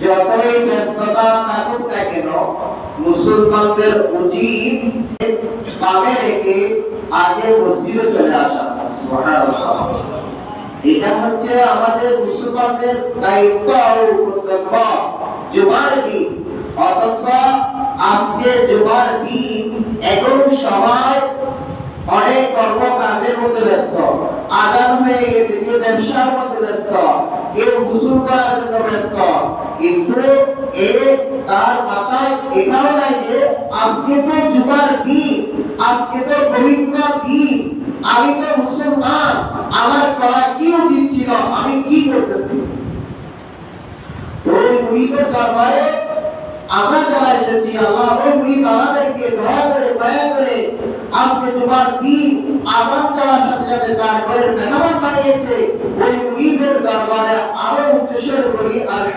যতই ব্যস্ততা থাকুক না কেন মুসলমানদের উচিত কামে রেখে আগে মসজিদে চলে আসা। সুবহানাল্লাহ। এটা হচ্ছে আমাদের মুসলমানদের দায়িত্ব আর কর্তব্য। জুমার দিন, অথচ আজকে জুমার দিন এখন সবাই অনেক কর্মকাণ্ডের মধ্যে ব্যস্ত, আজান হয়ে গেছে, কেউ ব্যবসার মধ্যে ব্যস্ত, কেউ গোসল করার জন্য ব্যস্ত, কিন্তু তার মাথায় এটাও নাই যে আজকে তো জুমার দিন, আজকে তো পবিত্র দিন, আমি তো মুসলমান, আমার করা কি উচিত ছিল, আমি কি করতেছি। ওই মুরিদের দরবারে আমরা যারা এসেছি, আল্লাহ ওই মুরিদ আমাদেরকে দয়া করে মায়া করে আজকে জুমার দিন আযান দেওয়ার সাথে সাথে তার ঘরের মেহমান বানিয়েছে। ওই মুরিদের দরবারে আরো উচ্চস্বরে বলি আলহামদুলিল্লাহ।